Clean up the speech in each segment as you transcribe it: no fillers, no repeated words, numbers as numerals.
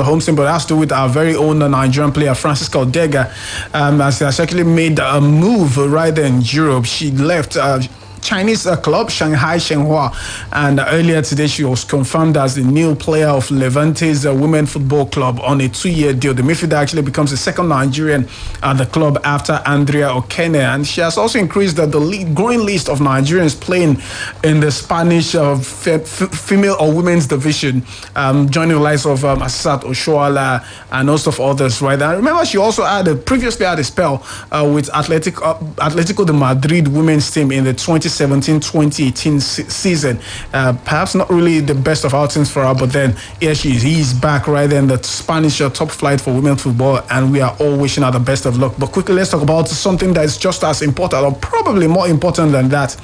the home team, but it has to do with our very own Nigerian player, Francisca Odega, as she has actually made a move right there in Europe. She left Chinese club Shanghai Shenhua, and earlier today she was confirmed as the new player of Levante's women football club on a 2-year deal. The midfielder actually becomes the second Nigerian at the club after Andrea Okene, and she has also increased the growing list of Nigerians playing in the Spanish female or women's division, joining the likes of Asat Oshoala and also of others, right? And remember, she also previously had a spell with Atletico de Madrid women's team in the 2017-2018 season. Perhaps not really the best of outings for her, but then here she is. He's back right there in the Spanish top flight for women's football, and we are all wishing her the best of luck. But quickly, let's talk about something that is just as important, or probably more important than that.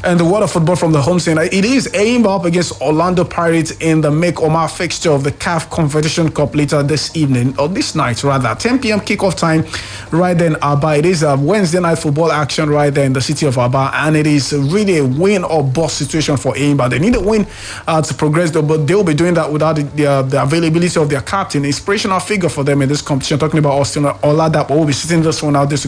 And the world of football from the home scene, it is Ayomide up against Orlando Pirates in the Make Omar fixture of the CAF Confederation Cup later this evening, or this night rather. 10 p.m. kickoff time right there in Aba. It is a Wednesday night football action right there in the city of Aba, and it is really a win or bust situation for Ayomide. They need a win to progress, though, but they'll be doing that without the availability of their captain, inspirational figure for them in this competition. Talking about Austin Oladapo, will be sitting this one out this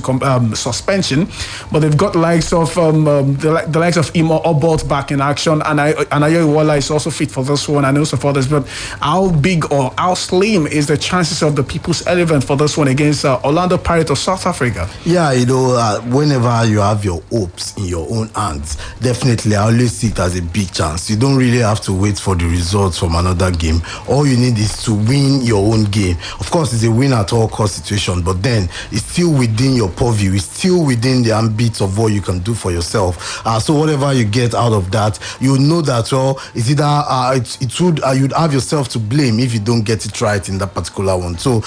suspension, but they've got the likes of the likes of Imo Obot back in action, and Ayo Iwola is also fit for this one, and also for this. But how big or how slim is the chances of the People's Elephant for this one against Orlando Pirates of South Africa? Yeah, whenever you have your hopes in your own hands, definitely I always see it as a big chance. You don't really have to wait for the results from another game. All you need is to win your own game. Of course, it's a win at all cost situation, but then it's still within your purview. It's still within the ambit of what you can do for yourself. So whatever you get out of that, you know that it's either you'd have yourself to blame if you don't get it right in that particular one. So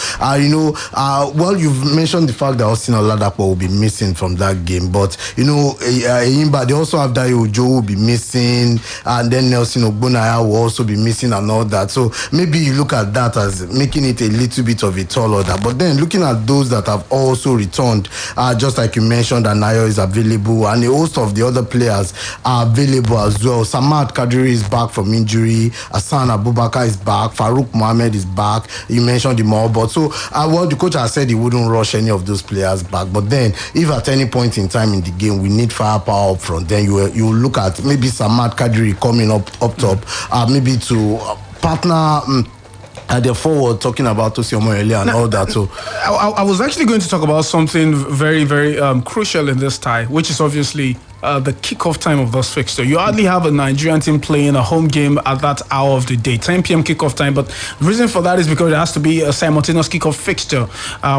you've mentioned the fact that Austin Oladapo will be missing from that game, but Ayomide, they also have Dayo Ojo will be missing, and then Nelson Ogbonaya will also be missing and all that. So maybe you look at that as making it a little bit of a tall order. But then looking at those that have also returned, just like you mentioned, Anayo is available, and a host of the other players are available as well. Samad Kadiri is back from injury. Hassan Abubakar is back. Farouk Mohammed is back. You mentioned the But so, the coach has said he wouldn't rush any of those players back. But then, if at any point in time in the game we need firepower up front, then you look at maybe Samad Kadiri coming up top, maybe to partner. They're forward talking about Tosi Omoyele and all that. So I was actually going to talk about something very, very crucial in this tie, which is obviously the kickoff time of this fixture. You hardly have a Nigerian team playing a home game at that hour of the day, 10 p.m. kickoff time. But the reason for that is because it has to be a simultaneous kickoff fixture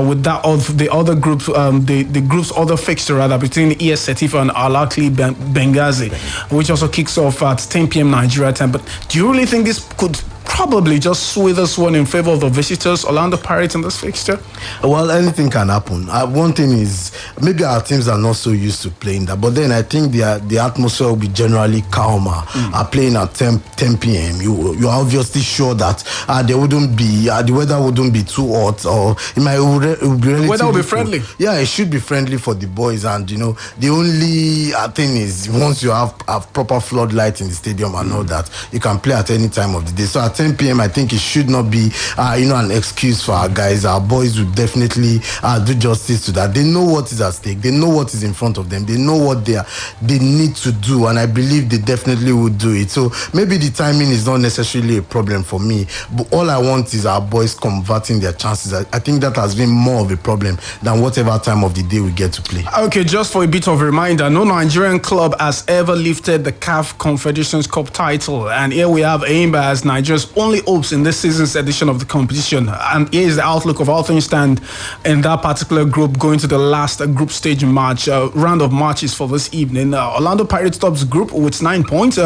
with that of the other group, the group's other fixture rather, between ES Setif and Al Ahly Benghazi, which also kicks off at 10 p.m. Nigeria time. But do you really think this could probably just sway this one in favor of the visitors, Orlando Pirates, in this fixture? Well, anything can happen. One thing is, maybe our teams are not so used to playing that, but then I think the atmosphere will be generally calmer. Playing at 10 p.m. You're obviously sure that there wouldn't be the weather wouldn't be too hot, or it would be relatively the weather will be friendly. Yeah, it should be friendly for the boys, and the only thing is, once you have proper floodlights in the stadium and all that, you can play at any time of the day. So at 10 p.m. I think it should not be an excuse for our guys. Our boys would definitely do justice to that. They know what is at stake. They know what is in front of them. They know what they need to do, and I believe they definitely would do it. So maybe the timing is not necessarily a problem for me, but all I want is our boys converting their chances. I think that has been more of a problem than whatever time of the day we get to play. Okay, just for a bit of a reminder, no Nigerian club has ever lifted the CAF Confederations Cup title, and here we have Ayomide as Nigeria's only hopes in this season's edition of the competition. And here is the outlook of how things stand in that particular group going to the last group stage match, round of matches for this evening. Orlando Pirates tops group with 9 points.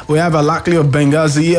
We have Al Ahly of Benghazi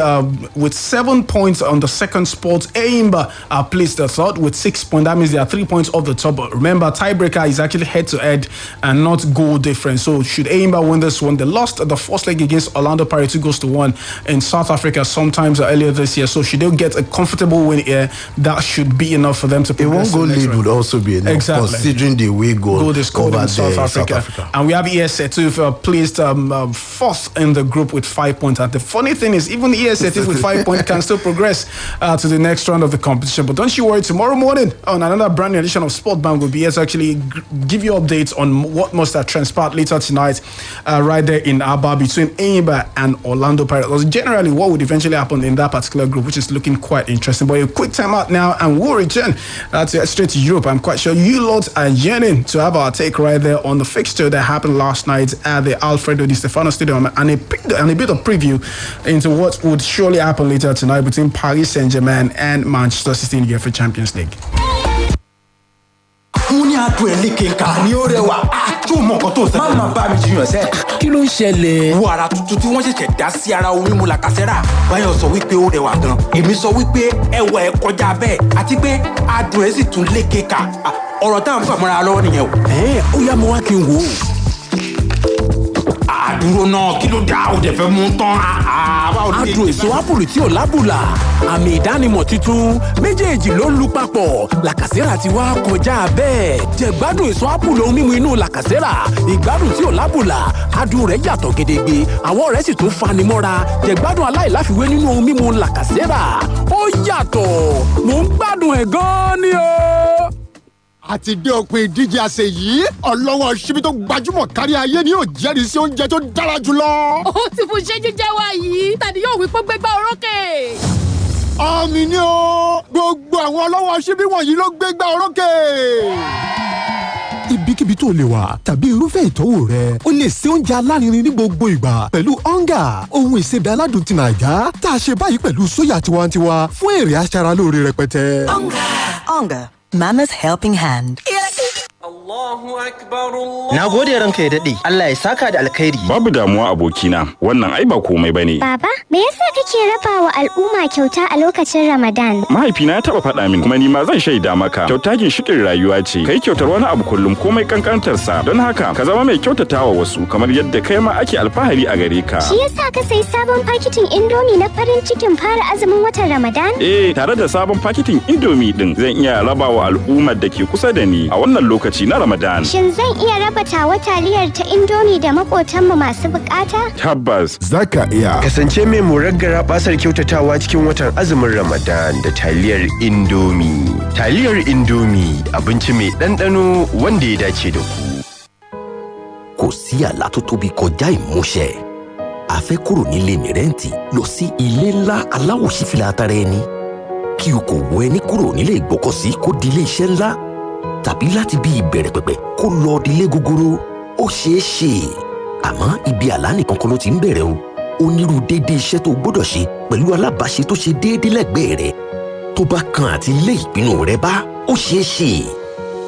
with 7 points on the second spot. Ayomide placed the third with 6 points. That means they are 3 points off the top. But remember, tiebreaker is actually head-to-head and not goal difference. So should Ayomide win this one, they lost the first leg against Orlando Pirates 2-1 in South Africa sometimes earlier earlier this year. So should they get a comfortable win here, that should be enough for them to progress. A one-goal lead would also be enough, considering the way goal they scored in South Africa. And we have ESA too, placed fourth in the group with 5 points. And the funny thing is, even ESA with 5 points can still progress to the next round of the competition. But don't you worry, tomorrow morning on another brand new edition of Sport Bang, will be here to actually give you updates on what must have transpired later tonight, right there in Aba between Enyimba and Orlando Pirates. Generally, what would eventually happen in that particular group, which is looking quite interesting. But a quick time out now, and we'll return straight to Europe. I'm quite sure you lot are yearning to have our take right there on the fixture that happened last night at the Alfredo Di Stefano Stadium, and a bit of preview into what would surely happen later tonight between Paris Saint-Germain and Manchester City in the UEFA Champions League. Mama bá mi jiyàn sẹ́. Kí ló ń ṣẹlẹ̀? Wo ara tuntun tí wọ́n ṣẹ̀ṣẹ̀ dá sí ara omi mu làkàṣẹ́rà. Báyọ̀ sọ wípé ó rẹwà gan. Èmi sọ wípé ẹwà ẹ̀ kọjá bẹ́ẹ̀ àti pé adùn ẹ̀ sì tún lékeka. Ọ̀rọ̀ tá à ń fàmọ́ra lọ́wọ́ nìyẹn o. Ó yá mo wá kí n wò ó. Àdúró náà kí ló dá o dẹ̀ fẹ́ mú tán? Adùn èso ápùlù tí ò lábùlà. Àmì ìdánimọ̀ tuntun méjèèjì ló ń lu papọ̀. Làkàṣẹ́rà ti wá kọjá bẹ́ẹ̀. Jẹ̀gbádùn èso ápùlù ohun mímu inú làkàṣẹ́rà. Ìgbádùn tí ò lábùlà. Adùn rẹ̀ yàtọ̀ gedegbe. Àwọ̀ rẹ̀ sì tún fani mọ́ra. Jẹ̀gbádùn aláìláfiwé nínú ohun mímu làkàṣẹ́rà. Ó yàtọ̀. Mò ń gbádùn ẹ̀ gan-an ni o. Àti dé òpin ìdíje àṣẹ yìí, ọlọ́wọ́ ṣíbí tó gbajúmọ̀ kárí ayé ni yóò jẹ́rìí sí oúnjẹ tó dára jùlọ. Ó ti fún ṣẹ́jú jẹ́ wá yìí, tàbí yóò wí pé gbégbá orókè. Àmì ni o, gbogbo àwọn ọlọ́wọ́ ṣíbí wọ̀nyí ló gbégbá orókè. Ibikíbi tó lè wà tàbí irúfẹ́ ìtọ́wò rẹ, o lè ṣe oúnjẹ alárinrin ní gbogbo ìgbà pẹ̀lú ọ̀ngà, ohun ìsebẹ̀ aládùn ti Nàìjà tá a ṣe báyìí pẹ̀lú sóyà tiwantiwa fún èrè aṣaralóore rẹpẹtẹ. Onga, Mama's helping hand. Na gode ranka ya daɗe. Allah ya saka da alkhairi. Babu damuwa abokina. Wannan ai ba komai bane. Baba, me yasa kake raba wa al'umma kyauta a lokacin Ramadan? Mahaifina ya taba faɗa min kuma ni ma zan shaida maka. Kyauta ginshiƙin rayuwa ce. Kai kyautar wani abu kullum komai kankantar sa. Don haka ka zama mai kyautatawa wasu kamar yadda kai ma ake alfahari a gare ka. Shi yasa ka sayi sabon paketin Indomie na farin cikin fara azumin watan Ramadan? Tare da sabon paketin Indomie din zan iya raba wa al'ummar da ke kusa da ni a wannan lokaci na Ramadan. Shin zan iya raba tawa taliyar ta Indomie da makotanmu masu bukata? Tabbas. Zaka iya. Kasance mai muraggara basar kyautatawa cikin watan azumin Ramadan da taliyar Indomie. Taliyar Indomie abinci mai ɗanɗano wanda ya dace da ku. Kò sí àlá tó tóbi kọjá ìmúṣẹ. A fẹ́ kúrò nílé mìrẹ́ǹtì lọ sí ilé ńlá aláwòṣífìlà atara ẹni. Kí o kò wọ ẹni kúrò nílé ìgbọ́kọ̀sí kó di ilé iṣẹ́ ńlá. Tàbí láti bí ìbẹ̀rẹ̀ pẹ̀pẹ̀ kó lọ dilé gogoro, ó ṣeé ṣe. Àmọ́ ibi àlá nìkan kan ló ti ń bẹ̀rẹ̀ o. Onírú déédéé iṣẹ́ tó gbọ́dọ̀ ṣe pẹ̀lú alábàáṣe tó ṣe déédéé lẹ́gbẹ̀ẹ́ rẹ̀. Tó bá kan àti lé ìpinnu rẹ bá, ó ṣeé ṣe.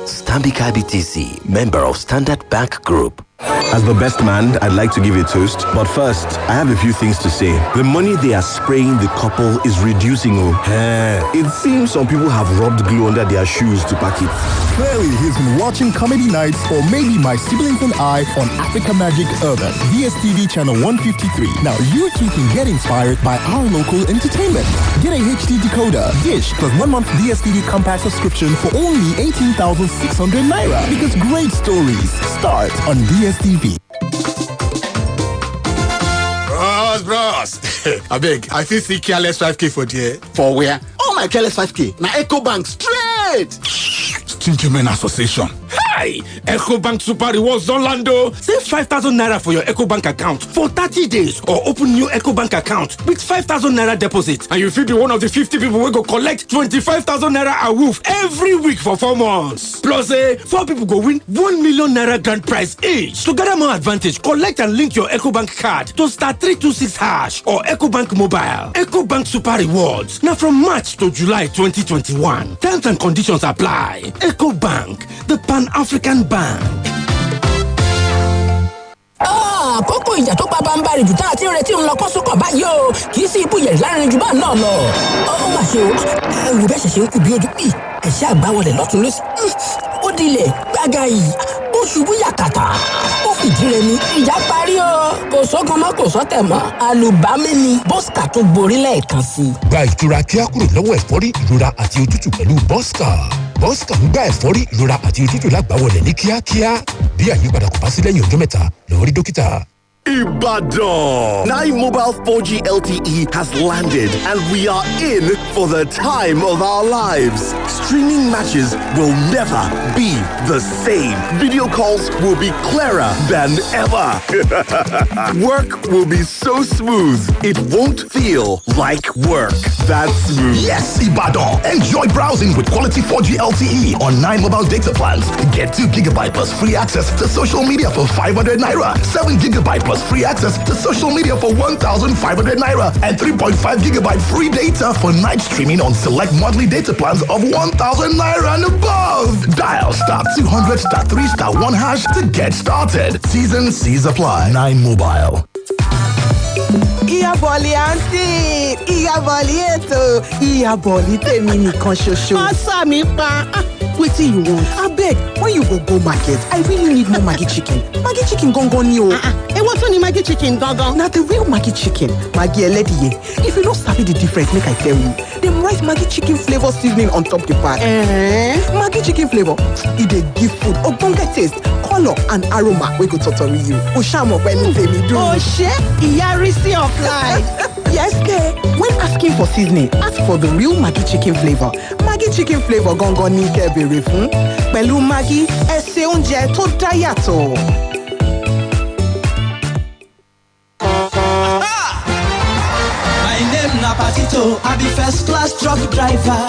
Stanbic IBTC, member of Standard Bank Group. As the best man, I'd like to give a toast. But first, I have a few things to say. The money they are spraying the couple is reducing. It seems some people have rubbed glue under their shoes to pack it. Clearly, he's been watching comedy nights or maybe My Siblings and I on Africa Magic Urban, DSTV channel 153. Now you too can get inspired by our local entertainment. Get a HD decoder, dish, plus 1 month DSTV compact subscription for only 18,600 Naira. Because great stories start on DSTV. Bros. I beg, I feel see careless 5K for there. For where? Oh my careless 5K. Now Echo Bank straight. Gentlemen Association. Hi! EcoBank Super Rewards Orlando. Save 5,000 Naira for your EcoBank account for 30 days or open new EcoBank account with 5,000 Naira deposit. And you fit be one of the 50 people who go collect 25,000 Naira a woof every week for 4 months. Plus, 4 people go win 1 million Naira grand prize each. To gather more advantage, collect and link your EcoBank card to *326# or EcoBank Mobile. EcoBank Super Rewards. Now from March to July 2021. Terms and conditions apply. EcoBank, the Pan-African Bank. Àkókò ìjà tó pa bámbárì jù tá a ti ń retí ń lọ kọ́sùkọ̀ báyìí o. Kì í sí ibú yẹ̀rì láàrin jù bá náà lọ. Ó mà ṣe o. Ẹ̀rù bẹ́ẹ̀ ṣẹ̀ṣẹ̀ ń kú bí ojú pì. Ẹ̀ṣẹ́ àgbáwọlẹ̀ lọ́tún lọ́sí. Ó dilẹ̀ gbága yìí. Ó ó ṣubú yàkàtà ó fìdí rẹmi ìjà parí o kò sọ́kan mọ́ kò sọ́tẹ̀ mọ́ àlùbámi ni Bosca tó borí lẹ́ẹ̀kan sí i. Gba ìtura kíá kúrò lọ́wọ́ ẹ̀fọ́rí ìrora àti òtútù pẹ̀lú Bosca. Bosca ń gba ẹ̀fọ́rí ìrora àti òtútù lágbàwọlẹ̀ ní kíákíá bí àyípadà kò bá sí lẹ́yìn ọjọ́ mẹ́ta lọ rí dókítà. Ibadan. 9 Mobile 4G LTE has landed and we are in for the time of our lives. Streaming matches will never be the same. Video calls will be clearer than ever. Work will be so smooth, it won't feel like work. That's smooth. Yes, Ibadan. Enjoy browsing with quality 4G LTE on 9 mobile data plans. Get 2 GB plus free access to social media for 500 naira. 7 GB plus free access to social media for 1,500 naira. And 3.5 GB free data for night streaming on select monthly data plans of 1,000 naira and above. Dial star 200 star 3 star 1 hash to get started. Season C's apply. 9 Mobile. Ìyá bọ̀lì àǹtí, ìyá bọ̀lì ètò, ìyá bọ̀lì tèmi nìkan ṣoṣo. Má sá mi pa. Wetin you want? Abeg, when you go market, I really need more Maggi chicken. Maggi chicken gangan ni o. Ewo tún ni Maggi chicken gangan? Na the real Maggi chicken. Maggi ẹlẹ́dìyẹ. If you no sabi the difference, make I tell you. Dem write Maggi chicken flavour seasoning on top the pack. Maggi chicken flavour, e dey give food ogbonge taste, colour and aroma wey go totori you. O ṣá mọ̀ pé ní tèmi dùn. O ṣé, ìyá Risi of life. Yes, ke. When asking for seasoning, ask for the real Maggi chicken flavour. Maggi chicken flavour gangan ní kẹ́ bèrè fún. Pẹ̀lú Maggi, ẹ ṣe oúnjẹ tó dá yàtọ̀. I be first class truck driver.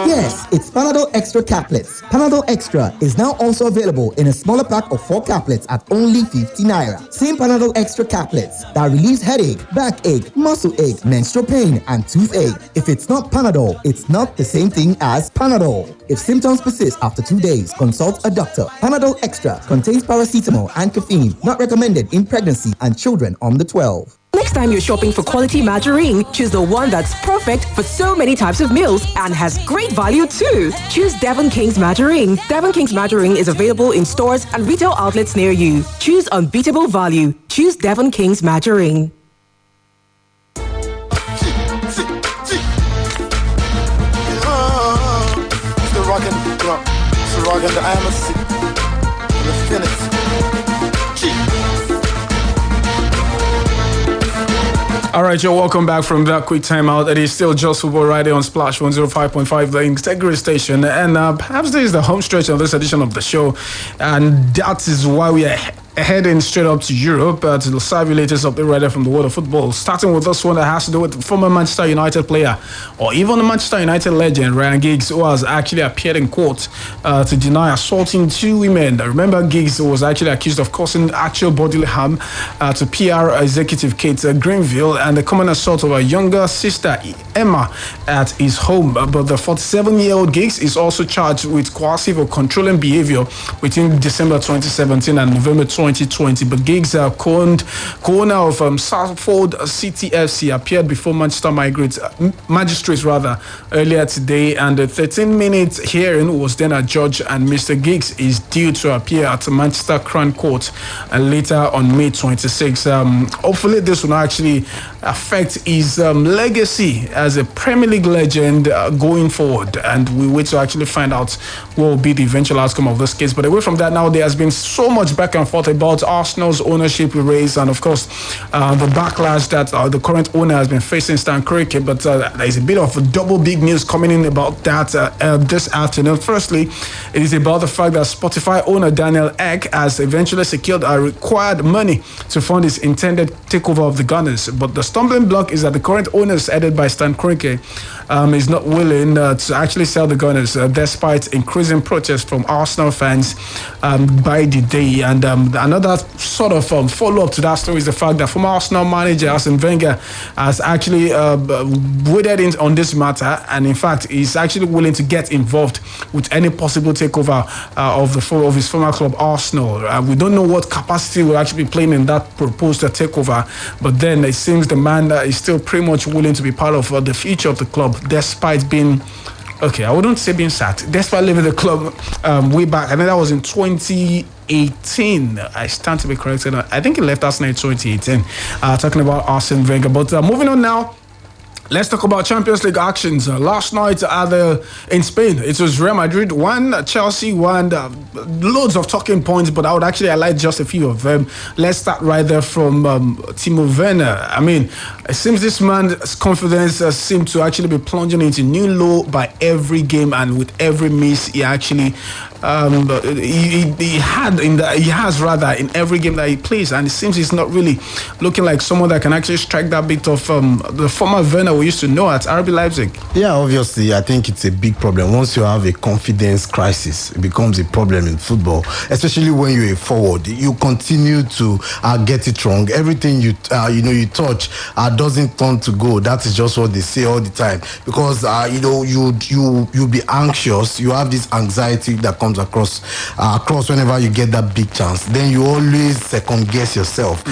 Yes, it's Panadol Extra Caplets. Panadol Extra is now also available in a smaller pack of 4 caplets at only 50 naira. Same Panadol Extra Caplets that relieves headache, backache, muscle ache, menstrual pain, and toothache. If it's not Panadol, it's not the same thing as Panadol. If symptoms persist after 2 days, consult a doctor. Panadol Extra contains paracetamol and caffeine. Not recommended in pregnancy and children under 12. Next time you're shopping for quality margarine, choose the one that's perfect for so many types of meals and has great value too. Choose Devon King's Margarine. Devon King's Margarine is available in stores and retail outlets near you. Choose unbeatable value. Choose Devon King's Margarine. All right, you're welcome back from that quick timeout. It is still Just Football right here on Splash 105.5, the Integrity Station. And perhaps this is the home stretch of this edition of the show. And that is why we are heading straight up to Europe to the serve you latest update right there from the world of football. Starting with this one that has to do with former Manchester United player or even the Manchester United legend Ryan Giggs, who has actually appeared in court to deny assaulting 2 women. Remember, Giggs was actually accused of causing actual bodily harm to PR executive Kate Greenville and the common assault of her younger sister Emma at his home. But the 47-year-old Giggs is also charged with coercive or controlling behavior between December 2017 and November 2020. But Giggs, co-owner of Salford City FC, appeared before Manchester magistrates earlier today, and the 13-minute hearing was then adjourned, and Mr. Giggs is due to appear at the Manchester Crown Court later on May 26. Hopefully this will not actually affect his legacy as a Premier League legend going forward, and we wait to actually find out what will be the eventual outcome of this case. But away from that, now there has been so much back and forth about Arsenal's ownership race, and of course the backlash that the current owner has been facing, Stan Kroenke. But there is a bit of double big news coming in about that this afternoon. Firstly, it is about the fact that Spotify owner Daniel Ek has eventually secured a required money to fund his intended takeover of the Gunners. But the stumbling block is that the current owners, headed by Stan Kroenke, is not willing to actually sell the Gunners despite increasing protests from Arsenal fans by the day. And another sort of follow-up to that story is the fact that former Arsenal manager Arsene Wenger has actually waded in on this matter, and in fact is actually willing to get involved with any possible takeover of his former club Arsenal. We don't know what capacity will actually be playing in that proposed takeover, but then it seems the man is still pretty much willing to be part of the future of the club, despite being Okay, I wouldn't say being sacked. Despite leaving the club way back, I think that was in 2018. I stand to be corrected. I think he left Arsenal in 2018. Talking about Arsene Wenger. But moving on now. Let's talk about Champions League actions. Last night in Spain, it was Real Madrid 1, Chelsea 1. Loads of talking points, but I would actually highlight just a few of them. Let's start right there from Timo Werner. I mean, it seems this man's confidence seemed to actually be plunging into new low by every game, and with every miss, he actually he has in every game that he plays, and it seems he's not really looking like someone that can actually strike that bit of the former Werner we used to know at RB Leipzig. Yeah, obviously, I think it's a big problem. Once you have a confidence crisis, it becomes a problem in football, especially when you're a forward. You continue to get it wrong. Everything you touch doesn't turn to goal. That is just what they say all the time, because you'll be anxious. You have this anxiety that comes across whenever you get that big chance. Then you always second guess yourself.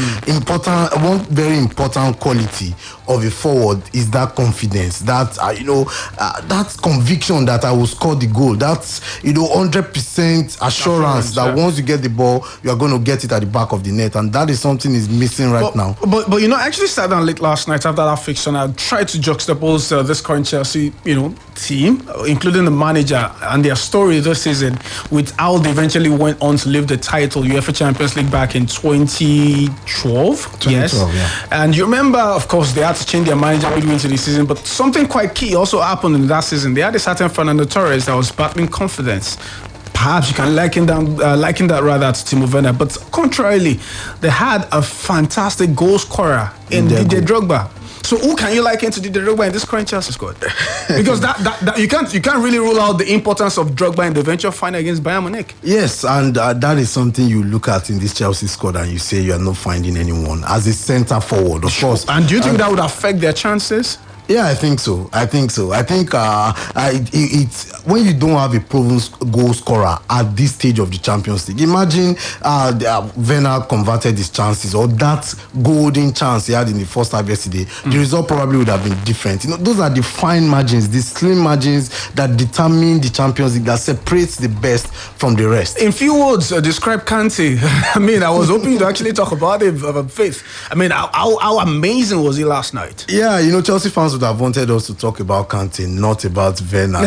One very important quality of a forward is that confidence, that that conviction that I will score the goal. That's 100% assurance that once you get the ball, you are going to get it at the back of the net, and that is something is missing right now. But I actually sat down late last night after that fixture, and I tried to juxtapose this current Chelsea team, including the manager and their story this season, with how they eventually went on to lift the title UEFA Champions League back in 2012. Yes, yeah. And you remember, of course, they had to change their manager midway into the season, but something quite key also happened in that season. They had a certain Fernando Torres that was battling confidence. Perhaps you can liken that rather to Timo Werner, but contrarily, they had a fantastic goal scorer in Didier Drogba. So who can you liken to Didier Drogba in this current Chelsea squad? Because that you can't really rule out the importance of Drogba in the eventual final against Bayern Munich. Yes, and that is something you look at in this Chelsea squad and you say you are not finding anyone as a centre forward, of course. And do you think that would affect their chances? Yeah, I think so. I think it's when you don't have a proven goal scorer at this stage of the Champions League. Imagine Werner converted his chances, or that golden chance he had in the first half yesterday. The result probably would have been different. Those are the fine margins, the slim margins that determine the Champions League, that separates the best from the rest. In few words, describe Kante. I mean, I was hoping to actually talk about him, Faith. I mean, how amazing was he last night? Yeah, Chelsea fans would have wanted us to talk about Kante, not about Werner.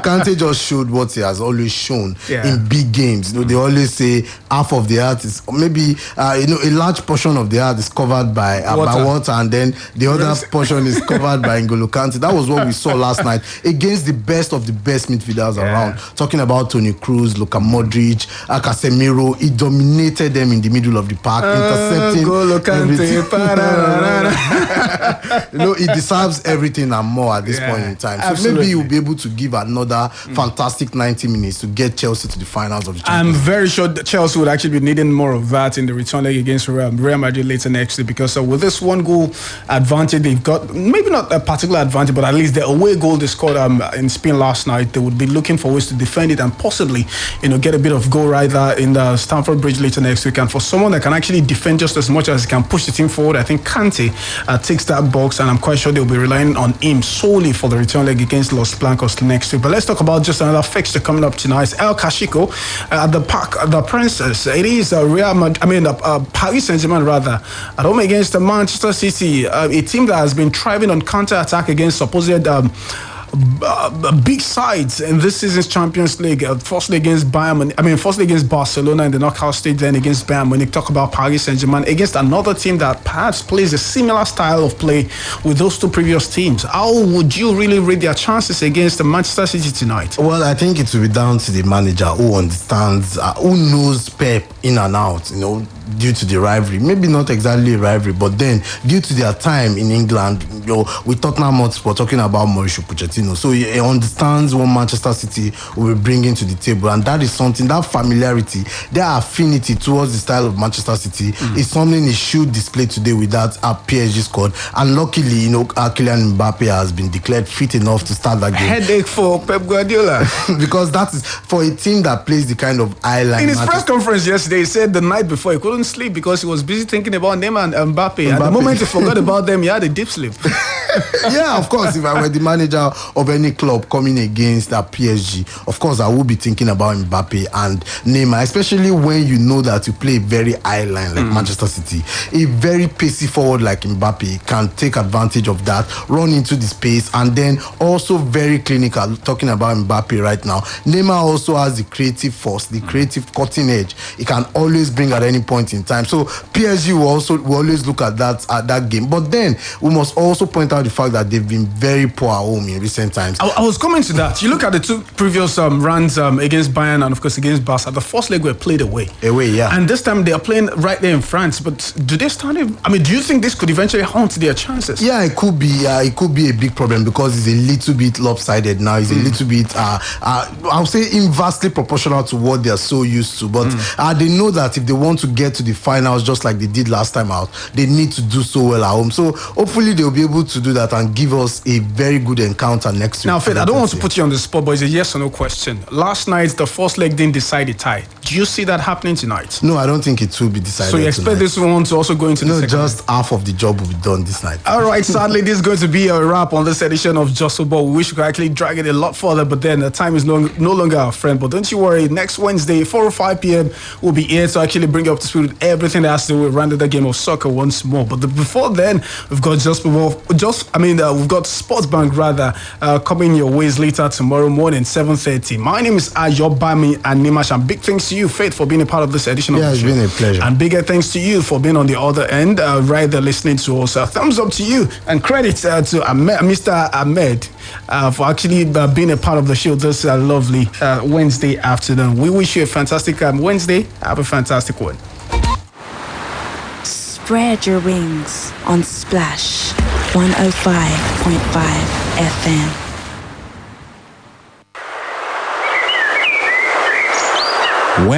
Kante just showed what he has always shown in big games. They always say half of the earth is, maybe a large portion of the earth is covered by water, and then the other portion is covered by N'Golo Kante. That was what we saw last night against the best of the best midfielders around. Talking about Toni Kroos, Luka Modric, Casemiro. He dominated them in the middle of the park, intercepting everything. He deserves everything and more at this point in time. So absolutely. Maybe he'll be able to give another fantastic 90 minutes to get Chelsea to the finals of the Champions League. I'm very sure that Chelsea would actually be needing more of that in the return leg against Real Madrid later next week, because with this one goal advantage they've got, maybe not a particular advantage, but at least the away goal they scored in Spain last night, they would be looking for ways to defend it and possibly get a bit of goal right there in the Stamford Bridge later next week. And for someone that can actually defend just as much as he can push the team forward, I think Kante takes that box, and I'm quite sure they'll be relying on him solely for the return leg against Los Blancos next week. But let's talk about just another fixture coming up tonight. El Clasico at the Parc the Princes. It is Paris Saint-Germain rather at home against Manchester City, a team that has been thriving on counter-attack against supposed big sides in this season's Champions League. Firstly against Barcelona in the knockout stage, then against Bayern Munich. Talk about Paris Saint-Germain against another team that perhaps plays a similar style of play with those two previous teams. How would you really rate their chances against Manchester City tonight? Well, I think it will be down to the manager who understands, who knows Pep in and out, due to the rivalry. Maybe not exactly a rivalry, but then due to their time in England, with Tottenham Hotspur, talking about Mauricio Pochettino. So he understands what Manchester City will be bringing to the table, and that is something, that familiarity, their affinity towards the style of Manchester City is something he should display today with that PSG squad. And luckily, Kylian Mbappe has been declared fit enough to start that game. Headache for Pep Guardiola. Because that is for a team that plays the kind of highline. In his press conference yesterday, he said the night before he couldn't sleep because he was busy thinking about Neymar and Mbappe. At the moment he forgot about them, he had a deep sleep. Yeah, of course. If I were the manager of any club coming against PSG, of course I would be thinking about Mbappe and Neymar, especially when you know that you play a very high line like Manchester City. A very pacey forward like Mbappe can take advantage of that, run into the space, and then also very clinical. Talking about Mbappe right now, Neymar also has the creative force, the creative cutting edge. He can always bring at any point in time. So PSG will always look at that game. But then we must also point out the fact that they've been very poor at home in recent times. I was coming to that. You look at the two previous runs against Bayern and of course against Barca. The first leg were played away. Yeah. And this time they are playing right there in France. But do they stand in? I mean, do you think this could eventually haunt their chances? Yeah, it could be. It could be a big problem because it's a little bit lopsided now. It's a little bit, I would say, inversely proportional to what they are so used to. But they know that if they want to get to the finals just like they did last time out, they need to do so well at home. So hopefully they'll be able to do that and give us a very good encounter next week. Now, Fed, I don't want to put you on the spot, but it's a yes or no question. Last night, the first leg didn't decide the tie. Do you see that happening tonight? No, I don't think it will be decided. So you expect tonight. this one to also go into the second just leg? half of the job will be done this night. All right, sadly, this is going to be a wrap on this edition of Just Football. We wish we could actually drag it a lot further, but then the time is no longer our friend. But don't you worry, next Wednesday, 4 or 5 p.m., we'll be here to actually bring you up to speed with everything that has to do with rounding the game of soccer once more. But before then, we've got we've got Sports Bank coming your ways later tomorrow morning, 7:30. My name is Ayomide Animashahun. Big thanks to you, Faith, for being a part of this edition of the show. Yeah, it's been a pleasure. And bigger thanks to you for being on the other end, right there listening to us. Thumbs up to you and credit to Mr. Ahmed for actually being a part of the show this lovely Wednesday afternoon. We wish you a fantastic Wednesday. Have a fantastic one. Spread your wings on Splash 105.5 FM.